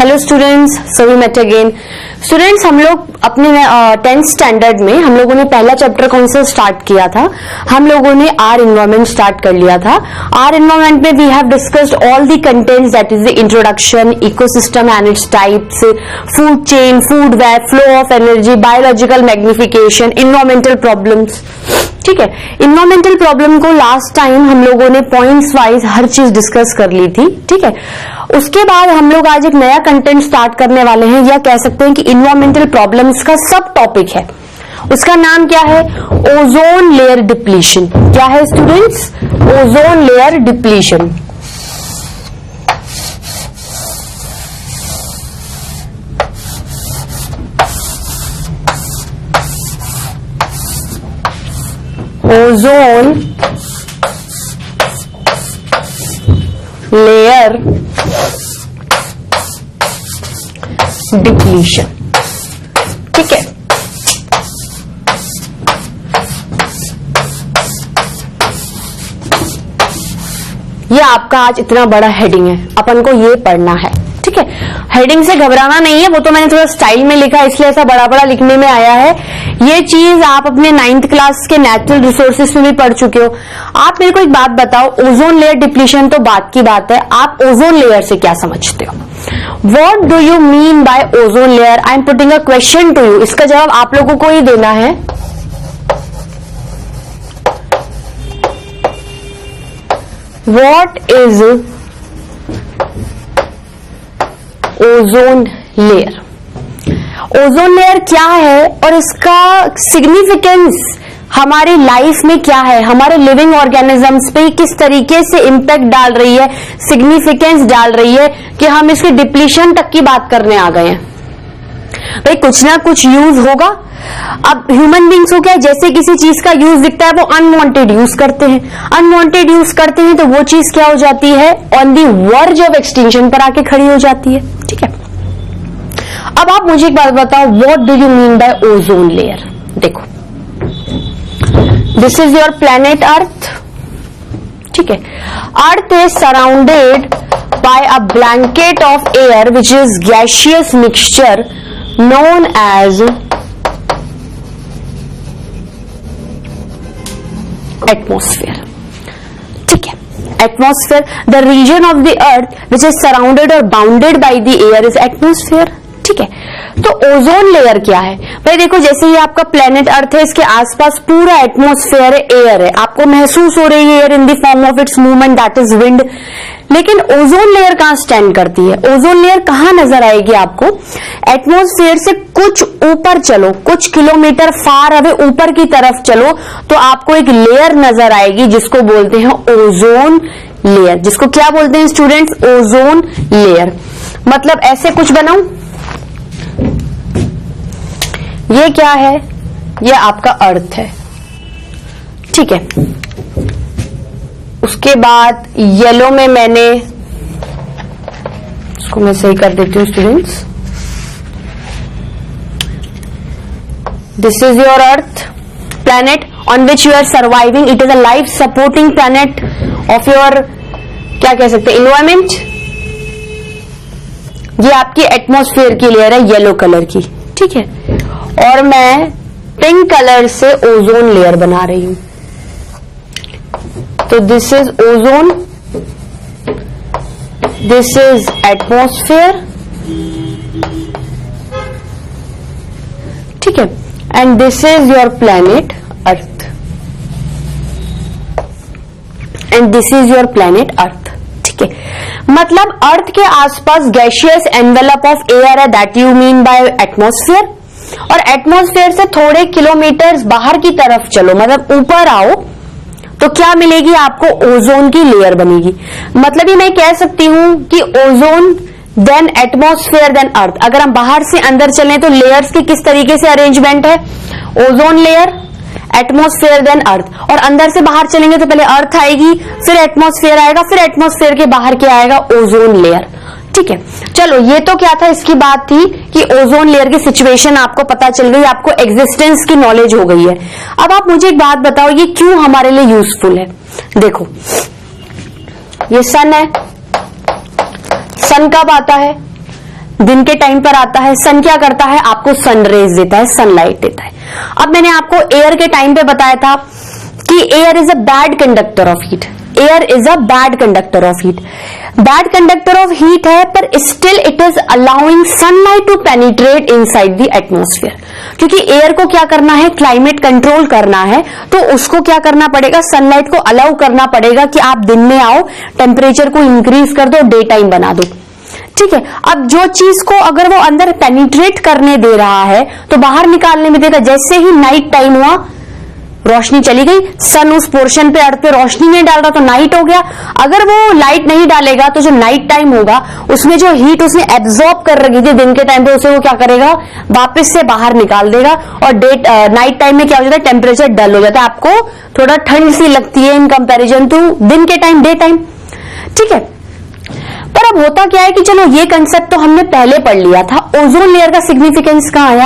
Hello students, so we met again. Students, हम लोग अपने 10th स्टैंडर्ड में हम लोगों ने पहला चैप्टर कौन सा स्टार्ट किया था? हम लोगों ने आर एनवायरमेंट स्टार्ट कर लिया था। आर एनवायरमेंट में we have discussed all the contents, that is the introduction, ecosystem and its types, food chain, food web, flow of energy, biological magnification, environmental problems. ठीक है, इन्वायरमेंटल प्रॉब्लम को last time हम लोगों ने points wise हर चीज discuss कर ली थी। ठीक है, उसके बाद हम लोग आज एक नया कंटेंट स्टार्ट करने वाले हैं, या कह सकते हैं कि इन्वायरमेंटल प्रॉब्लम्स का सब टॉपिक है। उसका नाम क्या है? Ozone layer depletion. क्या है students? Ozone layer depletion. Ozone layer depletion. ठीक है, ये आपका आज इतना बड़ा हेडिंग है, अपन को ये पढ़ना है। ठीक है, हेडिंग से घबराना नहीं है, वो तो मैंने थोड़ा स्टाइल में लिखा इसलिए ऐसा बड़ा बड़ा लिखने में आया है। ये चीज आप अपने 9th क्लास के नेचुरल रिसोर्सेज में भी पढ़ चुके हो। आप मेरे को एक बात बताओ, ओजोन लेयर डिप्लीशन तो बात की बात है, आप ओजोन लेयर से क्या समझते हो? What do you mean by ozone layer? I am putting a question to you. इसका जवाब आप लोगों को ही देना है। What is ozone layer? Ozone layer क्या है और इसका सिग्निफिकेंस हमारी लाइफ में क्या है, हमारे लिविंग ऑर्गेनिजम्स पे किस तरीके से इंपैक्ट डाल रही है, सिग्निफिकेंस डाल रही है कि हम इसके डिप्लीशन तक की बात करने आ गए हैं। भाई कुछ ना कुछ यूज होगा। अब ह्यूमन बींग्स को क्या, जैसे किसी चीज का यूज दिखता है वो अनवांटेड यूज करते हैं, अनवांटेड यूज करते हैं तो वो चीज क्या हो जाती है? On the verge of extinction पर आके खड़ी हो जाती है। ठीक है, अब आप मुझे एक बात बताओ, what do you mean bye ozone layer? देखो, this is your planet earth. ठीक है, earth is surrounded by a blanket of air which is gaseous mixture known as atmosphere. ठीक है, atmosphere, the region of the earth which is surrounded or bounded by the air is atmosphere. ठीक है, तो ozone layer क्या है? भाई देखो, जैसे ये आपका प्लेनेट अर्थ है, इसके आसपास पूरा एटमॉस्फेयर है, एयर है, आपको महसूस हो रही है air in the form of its movement, that is wind. लेकिन ओजोन लेयर कहां स्टैंड करती है? ओजोन लेयर कहां नजर आएगी आपको? एटमॉस्फेयर से कुछ ऊपर चलो, कुछ किलोमीटर फार अवे ऊपर की तरफ चलो तो आपको एक लेयर नजर आएगी जिसको बोलते हैं ओजोन लेयर। जिसको क्या बोलते हैं स्टूडेंट्स? Ozone layer. मतलब ऐसे कुछ बनाऊं, ये क्या है? ये आपका अर्थ है। ठीक है, उसके बाद येलो में मैंने, इसको मैं सही कर देती हूँ students, this is your earth planet on which you are surviving. It is a life supporting planet of your, क्या कह सकते हैं, इन्वायरमेंट। ये आपकी एटमॉस्फेयर की लेयर है येलो कलर की। ठीक है, और मैं पिंक कलर से ओजोन लेयर बना रही हूं। तो this is ozone, this is atmosphere. ठीक है, and this is your planet earth, and this is your planet earth. ठीक है, मतलब अर्थ के आसपास गैसियस एनवेलप ऑफ एयर है, that you mean by atmosphere. और एटमॉस्फेयर से थोड़े किलोमीटर्स बाहर की तरफ चलो, मतलब ऊपर आओ, तो क्या मिलेगी आपको? ओजोन की लेयर बनेगी। मतलब ये मैं कह सकती हूं कि ओजोन देन एटमॉस्फेयर देन अर्थ। अगर हम बाहर से अंदर चलें तो लेयर्स की किस तरीके से अरेंजमेंट है? ओजोन लेयर, एटमॉस्फेयर देन अर्थ। और अंदर से बाहर चलेंगे तो पहले अर्थ आएगी, फिर एटमॉस्फेयर आएगा, फिर एटमॉस्फेयर के बाहर क्या आएगा? Ozone layer. ठीक है, चलो ये तो क्या था, इसकी बात थी कि ओजोन लेयर की सिचुएशन आपको पता चल गई, आपको एग्जिस्टेंस की नॉलेज हो गई है। अब आप मुझे एक बात बताओ, ये क्यों हमारे लिए यूजफुल है? देखो, ये सन है, सन कब आता है? दिन के टाइम पर आता है। सन क्या करता है, आपको सन रेज देता है, सनलाइट देता है। अब मैंने आपको एयर के टाइम पे बताया था कि air is a bad conductor of heat. Air is a bad conductor of heat. Bad conductor of heat है, पर still it is allowing sunlight to penetrate inside the atmosphere. क्योंकि एयर को क्या करना है, क्लाइमेट कंट्रोल करना है, तो उसको क्या करना पड़ेगा, सनलाइट को अलाउ करना पड़ेगा कि आप दिन में आओ, टेम्परेचर को इंक्रीज कर दो, डे टाइम बना दो। ठीक है, अब जो चीज को अगर वो अंदर पेनिट्रेट करने दे रहा है तो बाहर निकालने में देगा। जैसे ही नाइट टाइम हुआ, रोशनी चली गई, सन उस पोर्शन पे, अर्थ पे रोशनी नहीं डाल रहा तो नाइट हो गया। अगर वो लाइट नहीं डालेगा तो जो नाइट टाइम होगा उसमें जो हीट उसने एब्जॉर्ब कर रखी थी दिन के टाइम पे, उसे वो क्या करेगा, वापस से बाहर निकाल देगा। और नाइट टाइम में क्या हो जाता है, टेम्परेचर डल हो जाता है, आपको थोड़ा ठंड सी लगती है इन कंपेरिजन टू दिन के टाइम, डे टाइम। ठीक है, पर अब होता क्या है कि चलो ये कंसेप्ट तो हमने पहले पढ़ लिया था। ओजोन लेयर का सिग्निफिकेंस कहां आया,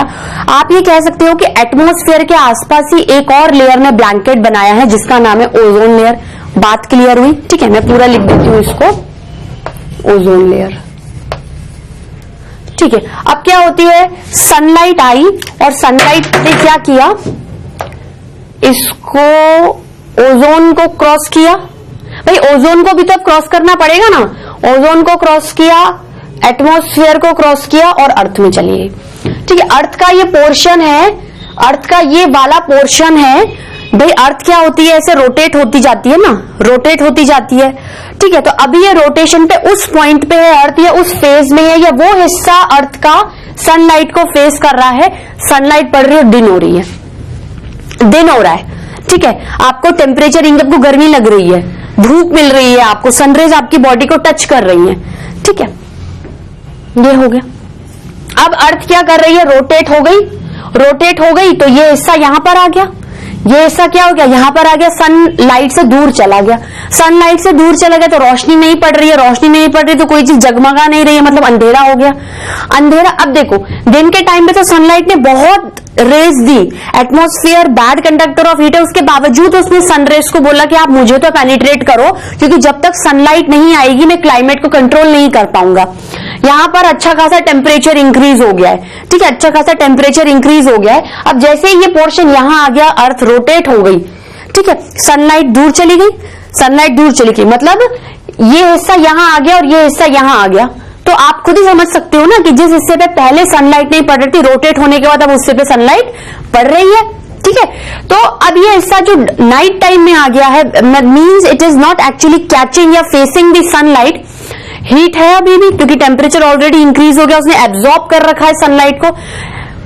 आप ये कह सकते हो कि एटमॉस्फेयर के आसपास ही एक और लेयर ने ब्लैंकेट बनाया है जिसका नाम है ओजोन लेयर। बात क्लियर हुई? ठीक है, मैं पूरा लिख देती हूं इसको, ओजोन लेयर। ठीक है, अब क्या होती है, सनलाइट आई और सनलाइट ने क्या किया, इसको ओजोन को क्रॉस किया। भाई ओजोन को भी तो क्रॉस करना पड़ेगा ना, ओजोन को क्रॉस किया, एटमॉस्फेयर को क्रॉस किया और अर्थ में चली गई। ठीक है, अर्थ का ये पोर्शन है, अर्थ का ये वाला पोर्शन है। भाई अर्थ क्या होती है, ऐसे रोटेट होती जाती है ना, रोटेट होती जाती है। ठीक है, तो अभी ये रोटेशन पे उस पॉइंट पे है अर्थ, या उस फेज में है, या वो हिस्सा अर्थ का सनलाइट को फेस कर रहा है। सनलाइट पड़ रही है, दिन हो रही है, दिन हो रहा है। ठीक है, आपको टेम्परेचर, आपको गर्मी लग रही है, धूप मिल रही है, आपको सनरेज आपकी बॉडी को टच कर रही है। ठीक है, ये हो गया। अब अर्थ क्या कर रही है, रोटेट हो गई, रोटेट हो गई तो ये हिस्सा यहां पर आ गया, ये हिस्सा क्या हो गया, यहां पर आ गया, सनलाइट से दूर चला गया। सनलाइट से दूर चला गया तो रोशनी नहीं पड़ रही है, रोशनी नहीं पड़ रही तो कोई चीज जगमगा नहीं रही है, मतलब अंधेरा हो गया। अंधेरा, अब देखो दिन के टाइम पे तो सनलाइट ने बहुत रेज दी, atmosphere bad conductor of heat है, उसके बावजूद उसने सनरेज को बोला कि आप मुझे तो पेनिट्रेट करो, क्योंकि जब तक सनलाइट नहीं आएगी मैं क्लाइमेट को कंट्रोल नहीं कर पाऊंगा। यहां पर अच्छा खासा टेम्परेचर इंक्रीज हो गया है। ठीक है, अच्छा खासा टेम्परेचर इंक्रीज हो गया है। अब जैसे ही ये पोर्शन यहां आ गया, अर्थ रोटेट हो गई। ठीक है, सनलाइट दूर चली गई, सनलाइट दूर चली गई, मतलब ये हिस्सा यहां आ गया और ये हिस्सा यहां आ गया। तो आप खुद ही समझ सकते हो ना कि जिस हिस्से पे पहले सनलाइट नहीं पड़ रही थी, रोटेट होने के बाद अब उससे पे सनलाइट पड़ रही है। ठीक है, तो अब ये हिस्सा जो नाइट टाइम में आ गया है, means it is not actually catching या फेसिंग द सनलाइट। हीट है अभी भी, क्योंकि टेम्परेचर ऑलरेडी इंक्रीज हो गया, उसने एब्जॉर्ब कर रखा है सनलाइट को।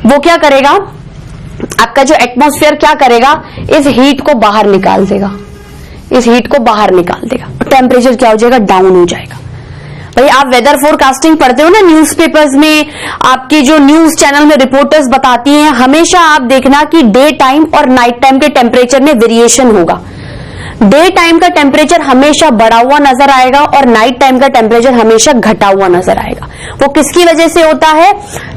वो क्या करेगा, आपका जो एटमॉस्फेयर क्या करेगा, इस हीट को बाहर निकाल देगा, इस हीट को बाहर निकाल देगा, टेम्परेचर क्या हो जाएगा, डाउन हो जाएगा। भाई आप वेदर फोरकास्टिंग पढ़ते हो ना न्यूज़पेपर्स में, आपकी जो न्यूज चैनल में रिपोर्टर्स बताती हैं, हमेशा आप देखना कि डे टाइम और नाइट टाइम के टेम्परेचर में वेरिएशन होगा। डे टाइम का टेम्परेचर हमेशा बढ़ा हुआ नजर आएगा और नाइट टाइम का टेम्परेचर हमेशा घटा हुआ नजर आएगा। वो किसकी वजह से होता है,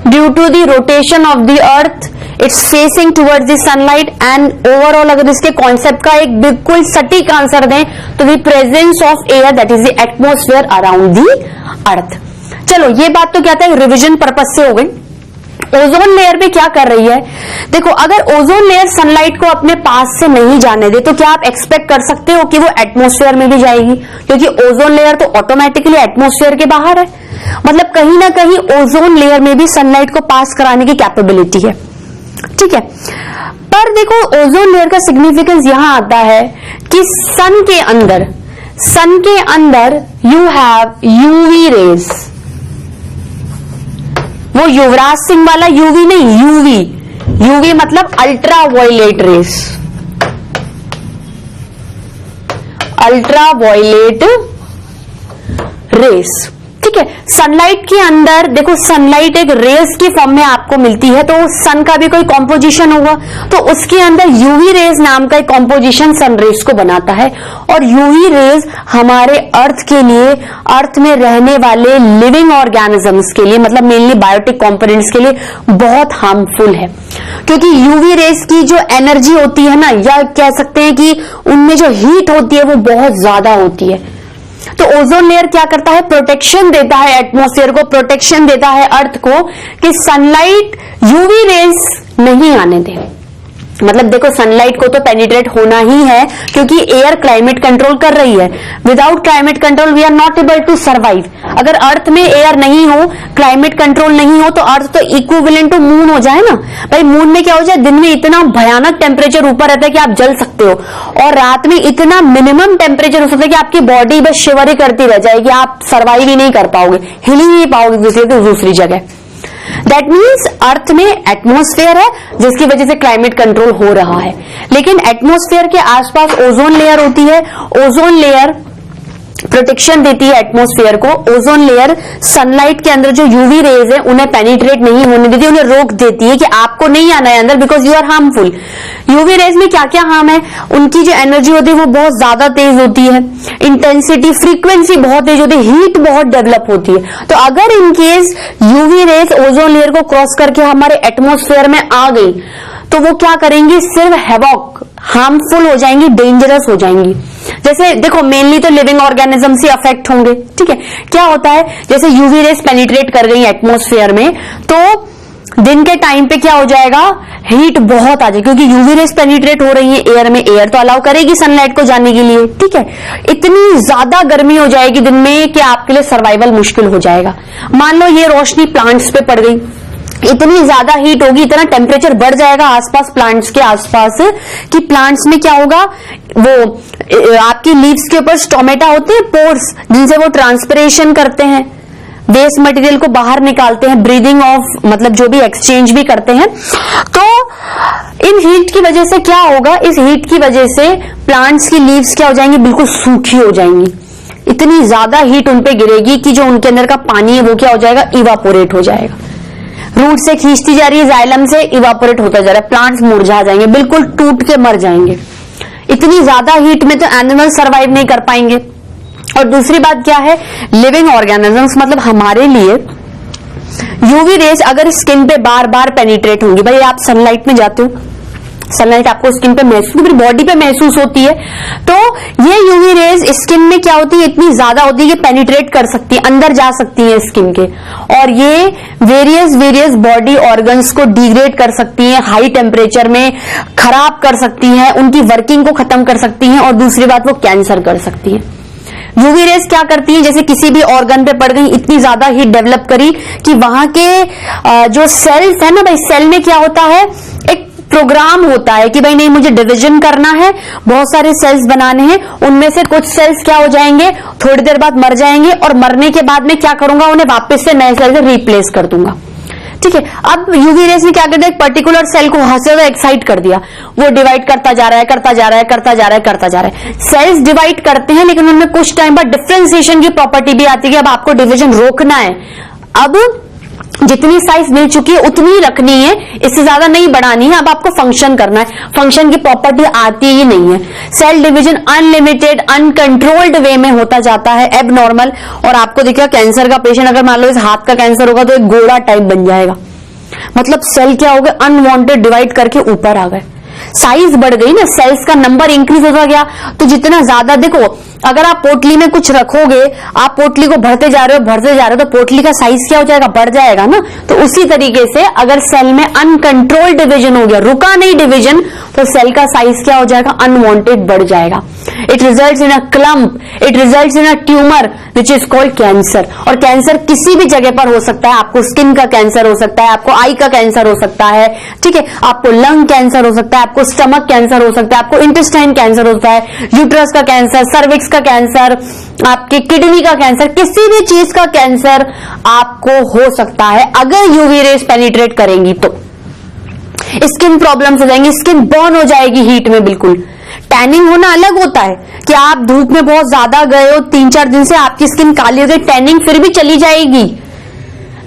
due to the rotation of the earth, its facing towards the sunlight. And overall अगर इसके कॉन्सेप्ट का एक बिल्कुल सटीक आंसर दें तो the presence of air, that is the atmosphere around the earth. चलो ये बात तो क्या था, रिविजन पर्पज से हो गई। ओजोन लेयर भी क्या कर रही है, देखो अगर ओजोन लेयर सनलाइट को अपने पास से नहीं जाने दे तो क्या आप एक्सपेक्ट कर सकते हो कि वो एटमॉस्फेयर में भी जाएगी, क्योंकि ओजोन लेयर तो ऑटोमेटिकली एटमॉस्फेयर के बाहर है। मतलब कहीं ना कहीं ओजोन लेयर में भी सनलाइट को पास कराने की कैपेबिलिटी है। ठीक है, पर देखो ओजोन लेयर का सिग्निफिकेंस यहां आता है कि सन के अंदर यू हैव यूवी रेज। वो युवराज सिंह वाला यूवी नहीं, यूवी मतलब ultra violet rays, ultra violet rays. ठीक है, सनलाइट के अंदर देखो, सनलाइट एक रेस की फॉर्म में आपको मिलती है, तो सन का भी कोई कॉम्पोजिशन होगा, तो उसके अंदर यूवी रेज नाम का एक कॉम्पोजिशन सन रेस को बनाता है। और यूवी रेज हमारे अर्थ के लिए, अर्थ में रहने वाले लिविंग ऑर्गेनिजम्स के लिए, मतलब मेनली बायोटिक कंपोनेंट्स के लिए बहुत हार्मफुल है, क्योंकि यूवी रेज की जो एनर्जी होती है ना, या कह सकते हैं कि उनमें जो हीट होती है वो बहुत ज्यादा होती है। तो ओजोन लेयर क्या करता है, प्रोटेक्शन देता है एटमॉस्फेयर को, प्रोटेक्शन देता है अर्थ को कि सनलाइट यूवी रेज नहीं आने दे। मतलब देखो सनलाइट को तो पेनिट्रेट होना ही है क्योंकि एयर क्लाइमेट कंट्रोल कर रही है। Without climate control we are not able to survive. अगर अर्थ में एयर नहीं हो, क्लाइमेट कंट्रोल नहीं हो, तो अर्थ तो इक्विवेलेंट टू मून हो जाए ना। भाई मून में क्या हो जाए, दिन में इतना भयानक टेम्परेचर ऊपर रहता है कि आप जल सकते हो, और रात में इतना मिनिमम टेम्परेचर हो सकता है कि आपकी बॉडी बस शिवर ही करती रह जाएगी, आप सर्वाइव ही नहीं कर पाओगे, हिल ही नहीं पाओगे दूसरी जगह। दैट मीन्स अर्थ में एटमॉस्फेयर है जिसकी वजह से क्लाइमेट कंट्रोल हो रहा है, लेकिन एटमॉस्फेयर के आसपास ओजोन लेयर होती है। ओजोन लेयर प्रोटेक्शन देती है एटमॉस्फेयर को। ओजोन लेयर सनलाइट के अंदर जो यूवी रेज है उन्हें पेनिट्रेट नहीं होने देती, उन्हें रोक देती है कि आपको नहीं आना है अंदर, because you are harmful. UV rays में क्या क्या हार्म है, उनकी जो एनर्जी होती है वो बहुत ज्यादा तेज होती है, इंटेंसिटी फ्रीक्वेंसी बहुत तेज होती है, हीट बहुत डेवलप होती है। तो अगर in case UV rays ozone layer को क्रॉस करके हमारे एटमॉस्फेयर में आ गई तो वो क्या करेंगी, सिर्फ हैवॉक, हार्मफुल हो जाएंगी, डेंजरस हो जाएंगी। जैसे देखो मेनली तो लिविंग ऑर्गेनिज्म से अफेक्ट होंगे, ठीक है। क्या होता है, जैसे यूवी रेज पेनिट्रेट कर गई एटमॉस्फेयर में तो दिन के टाइम पे क्या हो जाएगा, हीट बहुत आ जाएगी, क्योंकि यूवी रेज पेनिट्रेट हो रही है एयर में, एयर तो अलाउ करेगी सनलाइट को जाने के लिए, ठीक है। इतनी ज्यादा गर्मी हो जाएगी दिन में कि आपके लिए सर्वाइवल मुश्किल हो जाएगा। मान लो ये रोशनी प्लांट्स पे पड़ गई, इतनी ज्यादा हीट होगी, इतना टेम्परेचर बढ़ जाएगा आसपास प्लांट्स के आसपास कि प्लांट्स में क्या होगा, वो आपकी लीव्स के ऊपर स्टोमेटा होते हैं, पोर्स, जिनसे वो ट्रांसपिरेशन करते हैं, वेस्ट मटेरियल को बाहर निकालते हैं, ब्रीदिंग ऑफ मतलब जो भी एक्सचेंज भी करते हैं। तो इन हीट की वजह से क्या होगा, इस हीट की वजह से प्लांट्स की लीव्स क्या हो जाएंगी, बिल्कुल सूखी हो जाएंगी। इतनी ज्यादा हीट उनपे गिरेगी कि जो उनके अंदर का पानी है वो क्या हो जाएगा, इवापोरेट हो जाएगा। रूट से खींचती जा रही है, जाइलम से इवापोरेट होता जा रहा है, प्लांट्स मुरझा जाएंगे, बिल्कुल टूट के मर जाएंगे। इतनी ज्यादा हीट में तो एनिमल सर्वाइव नहीं कर पाएंगे। और दूसरी बात क्या है, लिविंग ऑर्गेनिजम्स मतलब हमारे लिए यूवी रेज अगर स्किन पे बार बार पेनिट्रेट होंगी, भाई आप सनलाइट में जाते हो, सनलाइट आपको स्किन पे महसूस, पूरी बॉडी पे महसूस होती है, तो ये यूवी रेज स्किन में क्या होती है, इतनी ज्यादा होती है कि पेनिट्रेट कर सकती है, अंदर जा सकती है स्किन के, और ये वेरियस बॉडी ऑर्गन्स को डिग्रेड कर सकती हैं, हाई टेम्परेचर में खराब कर सकती हैं, उनकी वर्किंग को खत्म कर सकती हैं, और दूसरी बात वो कैंसर कर सकती हैं। यूवी रेज क्या करती है, जैसे किसी भी ऑर्गन पे पड़ गई, इतनी ज्यादा हीट डेवलप करी कि वहां के जो सेल्स है ना, भाई सेल में क्या होता है, एक प्रोग्राम होता है कि भाई नहीं मुझे डिवीजन करना है, बहुत सारे सेल्स बनाने हैं, उनमें से कुछ सेल्स क्या हो जाएंगे, थोड़ी देर बाद मर जाएंगे, और मरने के बाद में क्या करूंगा, उन्हें वापस से नए सेल से रिप्लेस कर दूंगा, ठीक है। अब यूवी रेज ने क्या कर दिया, एक पर्टिकुलर सेल को वहां से एक्साइट कर दिया, वो डिवाइड करता जा रहा है, करता जा रहा है, करता जा रहा है, करता जा रहा है। सेल्स डिवाइड करते हैं, लेकिन उनमें कुछ टाइम बाद डिफरेंशिएशन की प्रॉपर्टी भी आती है कि अब आपको डिवीजन रोकना है, अब जितनी साइज मिल चुकी है उतनी ही रखनी है, इससे ज्यादा नहीं बढ़ानी है, अब आपको फंक्शन करना है, फंक्शन की प्रॉपर्टी आती ही नहीं है। सेल डिवीजन अनलिमिटेड अनकंट्रोल्ड वे में होता जाता है, एबनॉर्मल। और आपको देखिए कैंसर का पेशेंट अगर मान लो इस हाथ का कैंसर होगा तो एक गोला टाइप बन जाएगा, मतलब सेल क्या हो गए, अनवांटेड डिवाइड करके ऊपर आ गए, साइज बढ़ गई ना, सेल्स का नंबर इंक्रीज होता गया। तो जितना ज्यादा देखो, अगर आप पोटली में कुछ रखोगे, आप पोटली को भरते जा रहे हो, तो पोटली का साइज क्या हो जाएगा, बढ़ जाएगा ना। तो उसी तरीके से अगर सेल में अनकंट्रोल्ड डिवीजन हो गया, रुका नहीं डिवीजन, तो सेल का साइज क्या हो जाएगा, अनवांटेड बढ़ जाएगा। It results in a clump, it results in a tumour which is called cancer. और कैंसर किसी भी जगह पर हो सकता है, आपको स्किन का कैंसर हो सकता है, आपको आई का कैंसर हो सकता है, ठीक है, आपको लंग कैंसर हो सकता है, आपको स्टमक कैंसर हो सकता है, आपको इंटेस्टाइन कैंसर होता है, यूट्रस का कैंसर, सर्विक्स का कैंसर, आपके किडनी का कैंसर, किसी भी चीज का कैंसर आपको हो सकता है अगर यूवी रेज पेनिट्रेट करेंगी तो। स्किन प्रॉब्लम्स हो जाएंगी, स्किन बर्न हो जाएगी हीट में, बिल्कुल। टैनिंग होना अलग होता है कि आप धूप में बहुत ज्यादा गए हो, 3-4 दिन से आपकी स्किन काली हो गई, टैनिंग फिर भी चली जाएगी,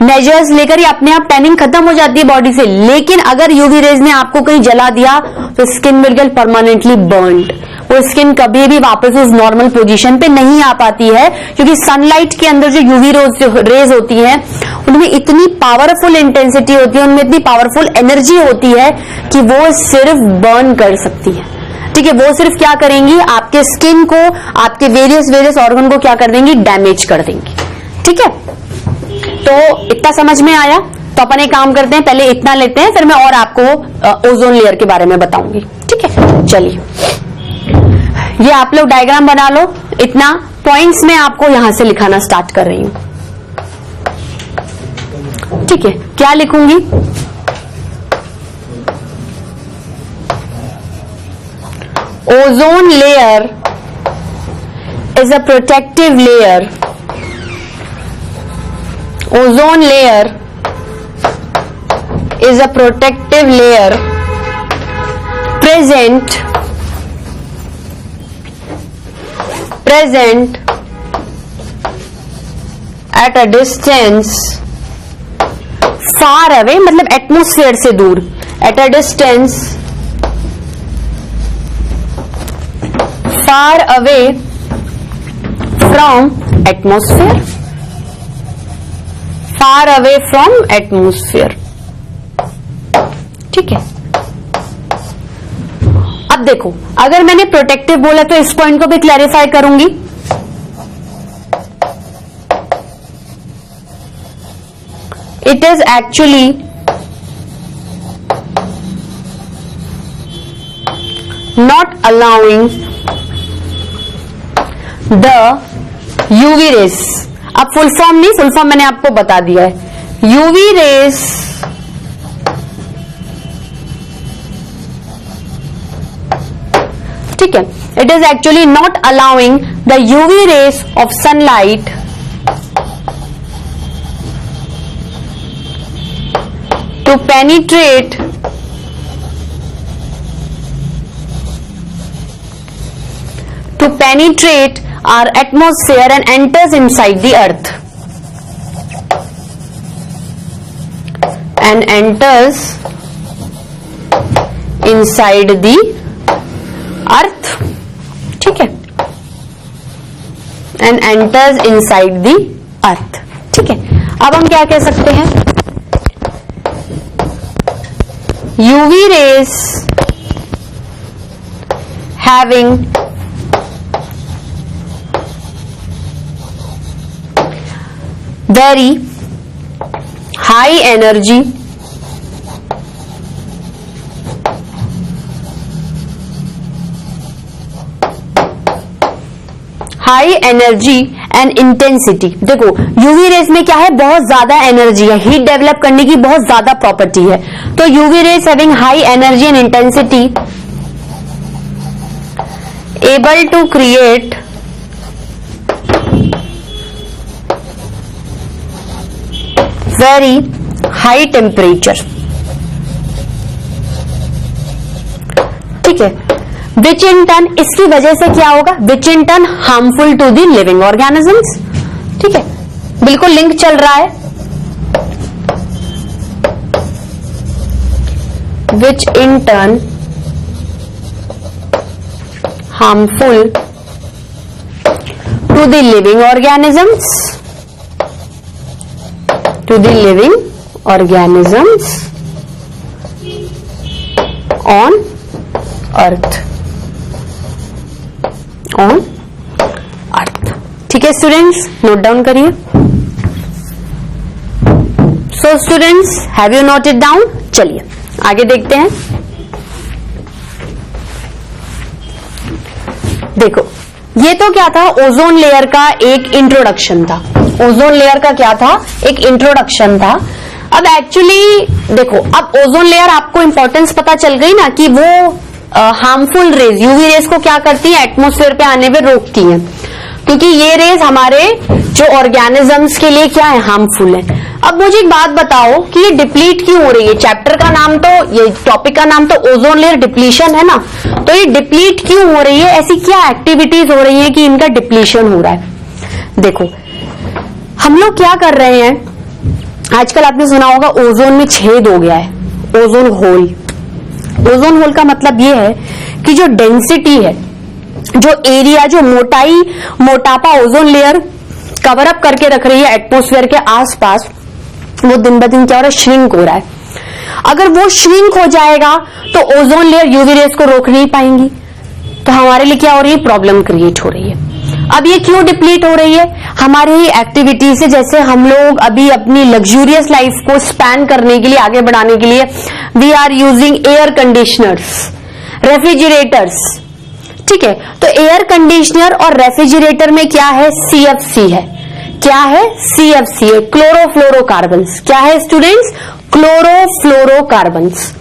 मेजर्स लेकर ही अपने आप टैनिंग खत्म हो जाती है बॉडी से। लेकिन अगर यूवी रेज ने आपको कहीं जला दिया तो skin will get permanently burned, वो स्किन कभी भी वापस उस नॉर्मल पोजीशन पे नहीं आ पाती है, क्योंकि सनलाइट के अंदर जो यूवी रेज होती है उनमें इतनी पावरफुल इंटेंसिटी होती है, उनमें इतनी पावरफुल एनर्जी होती है कि वो सिर्फ बर्न कर सकती है, ठीक है, वो सिर्फ क्या करेंगी, आपके स्किन को, आपके वेरियस ऑर्गन को क्या कर देंगी, डैमेज कर देंगी। ठीक है, तो इतना समझ में आया। तो अपन एक काम करते हैं, पहले इतना लेते हैं, फिर मैं और आपको ओजोन लेयर के बारे में बताऊंगी। ठीक है, चलिए ये आप लोग डायग्राम बना लो। इतना पॉइंट्स में आपको यहां से लिखाना स्टार्ट कर रही हूं। ठीक है, क्या लिखूंगी, ozone layer is a protective layer. Ozone layer is a protective layer present at a distance far away, मतलब एटमॉस्फेयर से दूर, at a distance far away from atmosphere, far away from atmosphere। ठीक है, अब देखो, अगर मैंने प्रोटेक्टिव बोला तो इस पॉइंट को भी क्लैरिफाई करूंगी। It is actually not allowing the UV rays. अब फुल फॉर्म नहीं, फुल फॉर्म मैंने आपको बता दिया है। यूवी रेस ठीक है, it is actually not allowing the UV rays of sunlight to penetrate our atmosphere and enters inside the earth, and enters inside the earth। ठीक है, and enters inside the earth। ठीक है, अब हम क्या कह सकते हैं, UV rays having very high energy and intensity. देखो यूवी रेज में क्या है, बहुत ज्यादा एनर्जी है, हीट डेवलप करने की बहुत ज्यादा प्रॉपर्टी है। तो UV rays having high energy and intensity able to create very high temperature. ठीक है, विच इन टर्न, इसकी वजह से क्या होगा, which in turn harmful to the living organisms. ठीक है, बिल्कुल लिंक चल रहा है। Which in turn harmful to the living organisms, to the living organisms on earth, on earth। ठीक है स्टूडेंट्स, नोट डाउन करिए। So students, have you noted down? चलिए आगे देखते हैं। देखो ये तो क्या था, ओजोन लेयर का एक इंट्रोडक्शन था। ओजोन लेयर का क्या था, एक इंट्रोडक्शन था। अब एक्चुअली देखो, अब ओजोन लेयर आपको इंपॉर्टेंस पता चल गई ना कि वो हार्मफुल रेज, यूवी रेज को क्या करती है, एटमॉस्फेयर पे आने में रोकती है, क्योंकि ये रेज हमारे जो ऑर्गेनिजम्स के लिए क्या है, हार्मफुल है। अब मुझे एक बात बताओ कि ये डिप्लीट क्यों हो रही है? चैप्टर का नाम तो, ये टॉपिक का नाम तो ओजोन लेयर डिप्लीशन है ना, तो ये डिप्लीट क्यों हो रही है? ऐसी क्या एक्टिविटीज हो रही है कि इनका डिप्लीशन हो रहा है? देखो हम लोग क्या कर रहे हैं, आजकल आपने सुना होगा ओजोन में छेद हो गया है, ओजोन होल। ओजोन होल का मतलब ये है कि जो डेंसिटी है, जो एरिया, जो मोटाई, मोटापा ओजोन लेयर कवर अप करके रख रही है एटमॉस्फेयर के आसपास, वो दिन ब दिन क्या हो रहा है, श्रिंक हो रहा है। अगर वो श्रिंक हो जाएगा तो ओजोन लेयर यूवी रेज को रोक नहीं पाएंगी। तो हमारे लिए क्या हो रही है, प्रॉब्लम क्रिएट हो रही है। अब ये क्यों डिप्लीट हो रही है, हमारी ही एक्टिविटी से। जैसे हम लोग अभी अपनी लग्जूरियस लाइफ को स्पैन करने के लिए, आगे बढ़ाने के लिए we are using air conditioners, refrigerators, ठीक है। तो एयर कंडीशनर और रेफ्रिजरेटर में क्या है, CFC है। क्या है, CFC है, क्लोरोफ्लोरोकार्बन्स। क्या है स्टूडेंट्स, क्लोरोफ्लोरोकार्बन्स।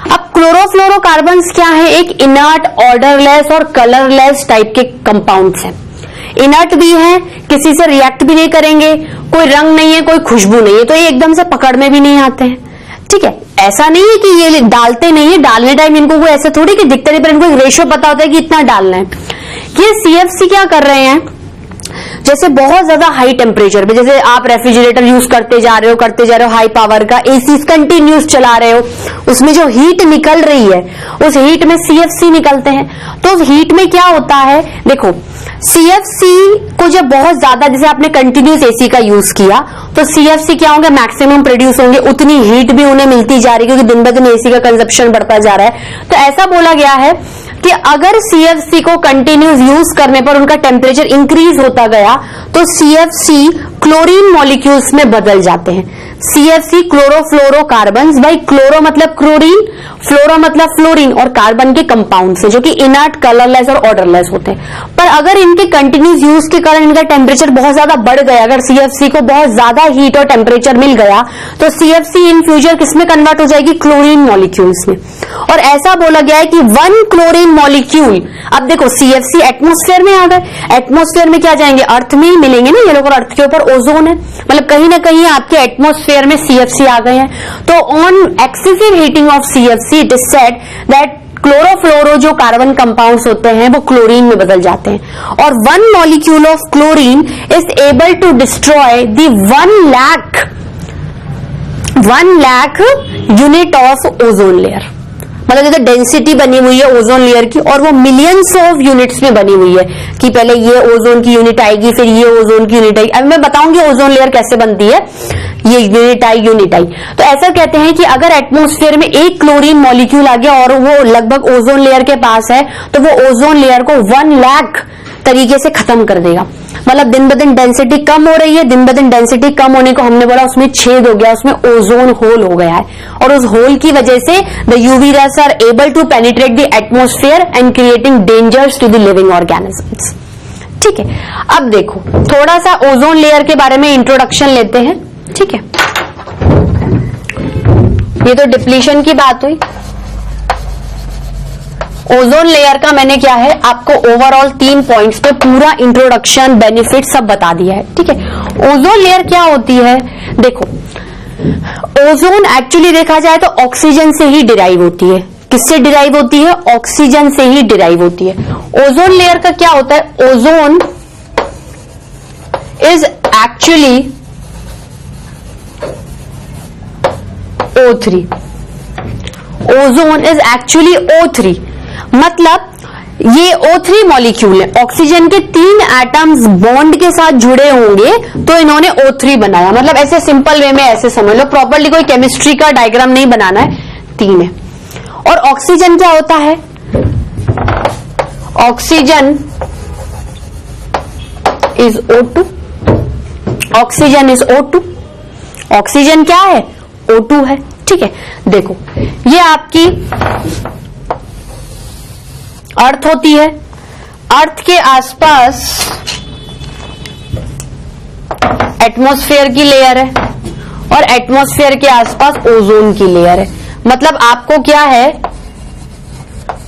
अब क्लोरोफ्लोरोकार्बन्स क्या है, एक इनर्ट, ऑर्डरलेस और कलरलेस टाइप के कंपाउंड्स हैं। इनर्ट भी है, किसी से रिएक्ट भी नहीं करेंगे, कोई रंग नहीं है, कोई खुशबू नहीं है, तो ये एकदम से पकड़ में भी नहीं आते हैं, ठीक है। ऐसा नहीं है कि ये डालते नहीं है, डालने टाइम इनको कोई ऐसे थोड़ी कि दिखते नहीं, पर इनको एक रेशो पता होता है कि इतना डालना है। ये CFC क्या कर रहे हैं, जैसे बहुत ज्यादा हाई टेम्परेचर पे, जैसे आप रेफ्रिजरेटर यूज करते जा रहे हो हाई पावर का, एसी कंटिन्यूस चला रहे हो, उसमें जो हीट निकल रही है उस हीट में CFC निकलते हैं। तो उस हीट में क्या होता है, देखो CFC को जब बहुत ज्यादा, जैसे आपने कंटिन्यूस एसी का यूज किया तो CFC क्या होंगे, मैक्सिमम प्रोड्यूस होंगे, उतनी हीट भी उन्हें मिलती जा रही है क्योंकि दिन ब दिन एसी का कंजप्शन बढ़ता जा रहा है। तो ऐसा बोला गया है कि अगर CFC को कंटिन्यूस यूज करने पर उनका टेम्परेचर इंक्रीज होता गया तो CFC क्लोरीन मॉलिक्यूल्स में बदल जाते हैं। CFC क्लोरोफ्लोरोकार्बन्स, भाई क्लोरो मतलब क्लोरीन, फ्लोरो मतलब फ्लोरीन, और कार्बन के कंपाउंड से जो कि इनर्ट, कलरलेस और ऑर्डरलेस होते हैं। पर अगर इनके कंटिन्यूस यूज के कारण इनका टेम्परेचर बहुत ज्यादा बढ़ गया, अगर CFC को बहुत ज्यादा हीट और टेम्परेचर मिल गया तो CFC इन फ्यूचर किसमें कन्वर्ट हो जाएगी, क्लोरीन मॉलिक्यूल्स में। और ऐसा बोला गया है कि 1 क्लोरीन मॉलिक्यूल, अब देखो CFC एटमॉस्फेयर में आ गए, एटमॉस्फेयर में क्या जाएंगे, अर्थ में ही मिलेंगे ना ये लोग, और अर्थ के ऊपर ओजोन है, मतलब कहीं ना कहीं आपके एटमॉस्फेयर में CFC आ गए हैं। तो on excessive heating of CFC it is said that chlorofluoro जो कार्बन कंपाउंड्स होते हैं वो क्लोरीन में बदल जाते हैं, और 1 molecule of chlorine is able to destroy the 1 lakh unit of ozone layer. मतलब जैसे डेंसिटी बनी हुई है ओजोन लेयर की, और वो मिलियंस ऑफ यूनिट्स में बनी हुई है कि पहले ये ओजोन की यूनिट आएगी, फिर ये ओजोन की यूनिट आएगी। अब मैं बताऊंगी ओजोन लेयर कैसे बनती है, ये यूनिट आई। तो ऐसा कहते हैं कि अगर एटमॉस्फेयर में एक क्लोरीन मॉलिक्यूल आ गया और वो लगभग ओजोन लेयर के पास है तो वो ओजोन लेयर को 1 लाख तरीके से खत्म कर देगा। मतलब दिन ब दिन डेंसिटी कम हो रही है, दिन ब दिन डेंसिटी कम होने को हमने बोला उसमें छेद हो गया, उसमें ओजोन होल हो गया है, और उस होल की वजह से the UV rays are able to penetrate the atmosphere and creating dangers to the living organisms. ठीक है, अब देखो थोड़ा सा ओजोन लेयर के बारे में इंट्रोडक्शन लेते हैं। ठीक है, ये तो डिप्लीशन की बात हुई। ओजोन लेयर का मैंने क्या है आपको ओवरऑल 3 पॉइंट्स पे पूरा इंट्रोडक्शन, बेनिफिट सब बता दिया है। ठीक है, ओजोन लेयर क्या होती है, देखो ओजोन एक्चुअली देखा जाए तो ऑक्सीजन से ही डिराइव होती है। किससे डिराइव होती है, ऑक्सीजन से ही डिराइव होती है। ओजोन लेयर का क्या होता है, ozone is actually O3। Ozone is actually O3, मतलब ये O3 मॉलिक्यूल है, ऑक्सीजन के 3 एटम्स बॉन्ड के साथ जुड़े होंगे तो इन्होंने O3 बनाया। मतलब ऐसे सिंपल वे में ऐसे समझ लो, प्रॉपर्ली कोई केमिस्ट्री का डायग्राम नहीं बनाना है, 3 है। और ऑक्सीजन क्या होता है, oxygen is O2, oxygen is O2, oxygen क्या है, O2 है। ठीक है, देखो ये आपकी अर्थ होती है, अर्थ के आसपास एटमॉस्फेयर की लेयर है और एटमॉस्फेयर के आसपास ओजोन की लेयर है। मतलब आपको क्या है,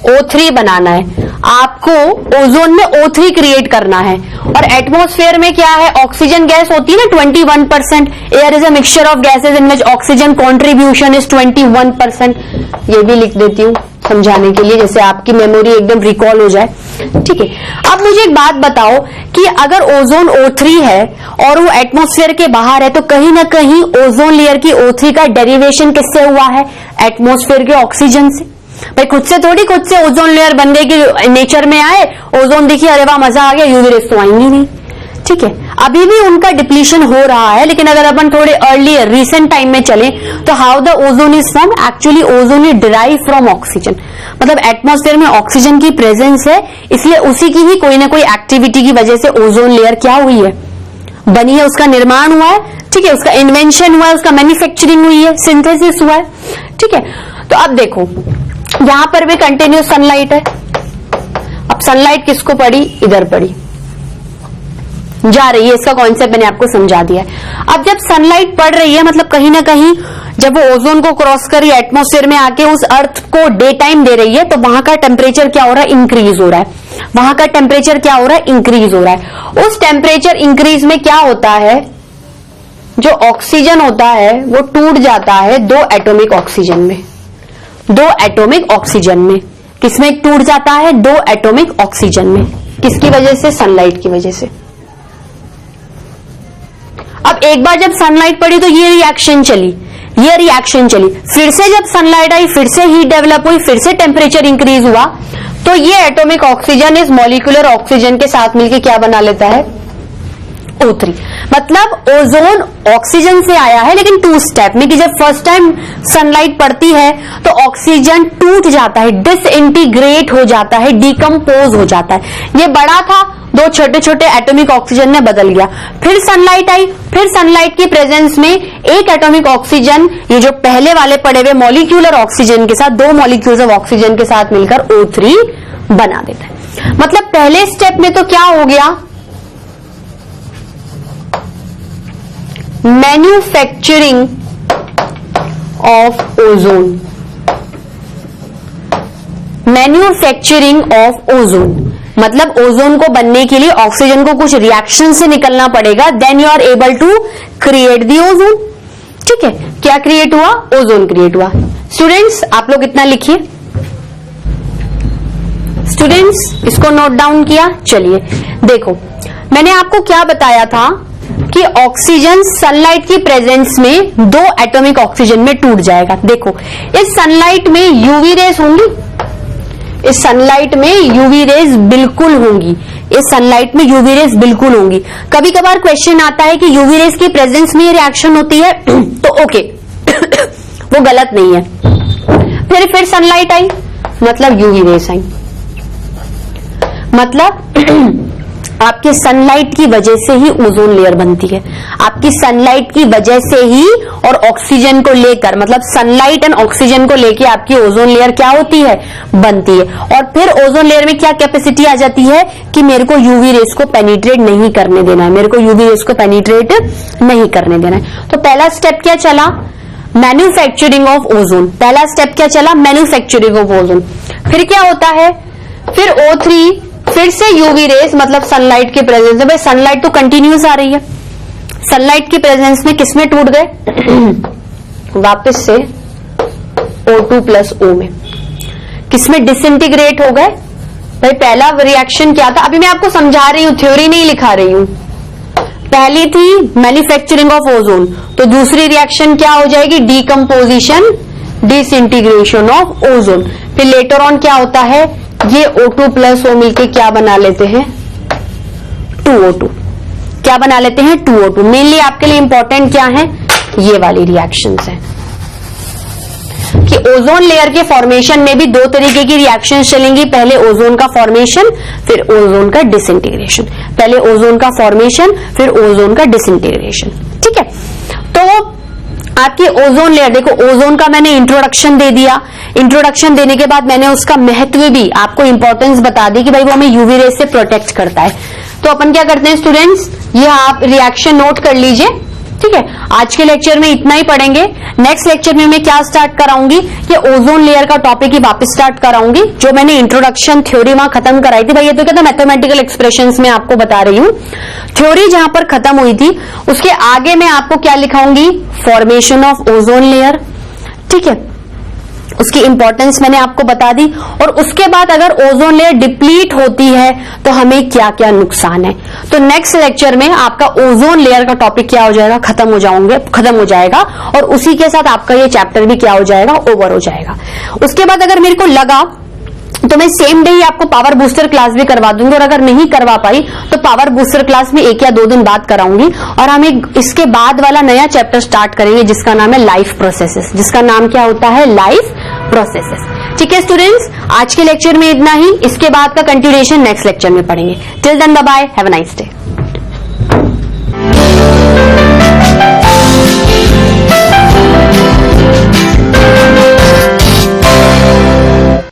O3 बनाना है, आपको ओजोन में O3 क्रिएट करना है। और एटमॉस्फेयर में क्या है, ऑक्सीजन गैस होती है ना 21%, air is a mixture of gases in which oxygen contribution is 21%। ये भी लिख देती हूं समझाने के लिए, जैसे आपकी मेमोरी एकदम रिकॉल हो जाए। ठीक है, अब मुझे एक बात बताओ कि अगर ओजोन O3 है और वो एटमॉस्फेयर के बाहर है तो कहीं ना कहीं ओजोन लेयर की O3 का डेरिवेशन किससे हुआ है, एटमॉस्फेयर के ऑक्सीजन से। भाई खुद से थोड़ी, खुद से ओजोन लेयर बन गई कि नेचर में आए ओजोन दिखी, अरे वाह मजा आ गया, यूवी रेज तो आएंगी नहीं। ठीक है, अभी भी उनका डिप्लीशन हो रहा है, लेकिन अगर अपन थोड़े अर्ली रिसेंट टाइम में चले तो how the ozone is form, actually ozone is derive from oxygen, मतलब एटमॉस्फेयर में ऑक्सीजन की प्रेजेंस है, इसलिए उसी की ही कोई ना कोई एक्टिविटी की वजह से ओजोन लेयर क्या हुई है, बनी है, उसका निर्माण हुआ है, ठीक है, उसका इन्वेंशन हुआ है, उसका मैन्युफैक्चरिंग हुई है, सिंथेसिस हुआ है, ठीक है। तो अब देखो यहां पर भी कंटिन्यूस सनलाइट है, अब सनलाइट किसको पड़ी, इधर पड़ी जा रही है, इसका कॉन्सेप्ट मैंने आपको समझा दिया है। अब जब सनलाइट पड़ रही है, मतलब कहीं ना कहीं जब वो ओजोन को क्रॉस कर एटमॉस्फेयर में आके उस अर्थ को डे टाइम दे रही है, तो वहां का टेम्परेचर क्या हो रहा है, इंक्रीज हो रहा है, वहां का टेम्परेचर क्या हो रहा है, इंक्रीज हो रहा है। उस टेम्परेचर इंक्रीज में क्या होता है, जो ऑक्सीजन होता है वो टूट जाता है दो एटॉमिक ऑक्सीजन में, दो एटॉमिक ऑक्सीजन में, किसमें टूट जाता है, दो एटॉमिक ऑक्सीजन में, किसकी वजह से, सनलाइट की वजह से। अब एक बार जब सनलाइट पड़ी तो ये रिएक्शन चली, ये रिएक्शन चली, फिर से जब सनलाइट आई फिर से हीट डेवलप हुई, फिर से टेम्परेचर इंक्रीज हुआ, तो ये एटॉमिक ऑक्सीजन इस मॉलिक्यूलर ऑक्सीजन के साथ मिलकर क्या बना लेता है, O3। मतलब ओजोन ऑक्सीजन से आया है, लेकिन टू स्टेप में, कि जब फर्स्ट टाइम सनलाइट पड़ती है तो ऑक्सीजन टूट जाता है, डिसइंटीग्रेट हो जाता है, डिकम्पोज हो जाता है। ये बड़ा था, दो छोटे छोटे एटॉमिक ऑक्सीजन में बदल गया, फिर सनलाइट आई, फिर सनलाइट की प्रेजेंस में एक एटॉमिक ऑक्सीजन, ये जो पहले वाले पड़े हुए मॉलिक्यूलर ऑक्सीजन के साथ, दो मॉलिक्यूल्स ऑफ ऑक्सीजन के साथ मिलकर O3 बना देता है। मतलब पहले स्टेप में तो क्या हो गया, manufacturing of ozone, manufacturing of ozone, मतलब ओजोन को बनने के लिए ऑक्सीजन को कुछ रिएक्शन से निकलना पड़ेगा, then you are able to create the ozone. ठीक है, क्या क्रिएट हुआ, ओजोन क्रिएट हुआ। स्टूडेंट्स आप लोग इतना लिखिए, स्टूडेंट्स इसको नोट डाउन किया। चलिए देखो, मैंने आपको क्या बताया था कि ऑक्सीजन सनलाइट की प्रेजेंस में दो एटॉमिक ऑक्सीजन में टूट जाएगा। देखो इस सनलाइट में यूवी रेज होंगी, इस सनलाइट में यूवी रेज बिल्कुल होंगी, इस सनलाइट में यूवी रेज बिल्कुल होंगी। कभी कभार क्वेश्चन आता है कि यूवी रेज की प्रेजेंस में ये रिएक्शन होती है तो ओके वो गलत नहीं है। फिर सनलाइट आई मतलब यूवी रेज आई, मतलब आपकी सनलाइट की वजह से ही ओजोन लेयर बनती है, आपकी सनलाइट की वजह से ही, और ऑक्सीजन को लेकर, मतलब सनलाइट एंड ऑक्सीजन को लेकर आपकी ओजोन लेयर क्या होती है, बनती है। और फिर ओजोन लेयर में क्या कैपेसिटी आ जाती है कि मेरे को यूवी रेस को पेनिट्रेट नहीं करने देना है, मेरे को यूवी रेस को पेनिट्रेट नहीं करने देना है। तो पहला स्टेप क्या चला, मैन्युफैक्चरिंग ऑफ ओजोन। पहला स्टेप क्या चला, मैन्युफैक्चरिंग ऑफ ओजोन। फिर क्या होता है, फिर O3, फिर से यूवी रेस, मतलब सनलाइट के प्रेजेंस में। भाई सनलाइट तो कंटिन्यूस आ रही है, सनलाइट की प्रेजेंस में किसमें टूट गए वापस से O2+O में, किसमें डिसइंटीग्रेट हो गए। भाई पहला रिएक्शन क्या था, अभी मैं आपको समझा रही हूं, थ्योरी नहीं लिखा रही हूं। पहली थी मैन्युफैक्चरिंग ऑफ ओजोन, तो दूसरी रिएक्शन क्या हो जाएगी, डीकम्पोजिशन, डिसइंटीग्रेशन ऑफ ओजोन। फिर लेटर ऑन क्या होता है, ये O2+O मिलके क्या बना लेते हैं, 2O2। क्या बना लेते हैं, 2O2। मेनली आपके लिए इंपॉर्टेंट क्या है, ये वाली रिएक्शंस हैं कि ओजोन लेयर के फॉर्मेशन में भी दो तरीके की रिएक्शंस चलेंगी। पहले ओजोन का फॉर्मेशन, फिर ओजोन का डिसइंटीग्रेशन। पहले ओजोन का फॉर्मेशन, फिर ओजोन का डिसइंटीग्रेशन। ठीक है, तो आपकी ओजोन लेयर, देखो ओजोन का मैंने इंट्रोडक्शन दे दिया, इंट्रोडक्शन देने के बाद मैंने उसका महत्व भी, आपको इंपॉर्टेंस बता दी कि भाई वो हमें यूवी रेज से प्रोटेक्ट करता है। तो अपन क्या करते हैं स्टूडेंट्स, ये आप रिएक्शन नोट कर लीजिए। ठीक है, आज के लेक्चर में इतना ही पढ़ेंगे। नेक्स्ट लेक्चर में मैं क्या स्टार्ट कराऊंगी, कि ओजोन लेयर का टॉपिक ही वापस स्टार्ट कराऊंगी। जो मैंने इंट्रोडक्शन थ्योरी वहां खत्म कराई थी, भाई ये तो क्या था, मैथमेटिकल एक्सप्रेशंस में आपको बता रही हूं। थ्योरी जहां पर खत्म हुई थी, उसके आगे मैं आपको क्या लिखाऊंगी, फॉर्मेशन ऑफ ओजोन लेयर। ठीक है, उसकी इंपॉर्टेंस मैंने आपको बता दी। और उसके बाद अगर ओजोन लेयर डिप्लीट होती है तो हमें क्या क्या नुकसान है। तो नेक्स्ट लेक्चर में आपका ओजोन लेयर का टॉपिक क्या हो जाएगा, खत्म हो जाएगा, और उसी के साथ आपका ये चैप्टर भी क्या हो जाएगा, ओवर हो जाएगा। उसके बाद अगर मेरे को लगा तो मैं सेम डे ही आपको पावर बूस्टर क्लास भी करवा दूंगी, और अगर नहीं करवा पाई तो पावर बूस्टर क्लास में 1 या 2 दिन बाद कराऊंगी, और हम इसके बाद वाला नया चैप्टर स्टार्ट करेंगे जिसका नाम है लाइफ प्रोसेसेस, जिसका नाम क्या होता है, लाइफ प्रोसेसेस। ठीक है स्टूडेंट्स, आज के लेक्चर में इतना ही, इसके बाद का कंटिन्यूएशन नेक्स्ट लेक्चर में पढ़ेंगे। Till then bye bye, have a nice day.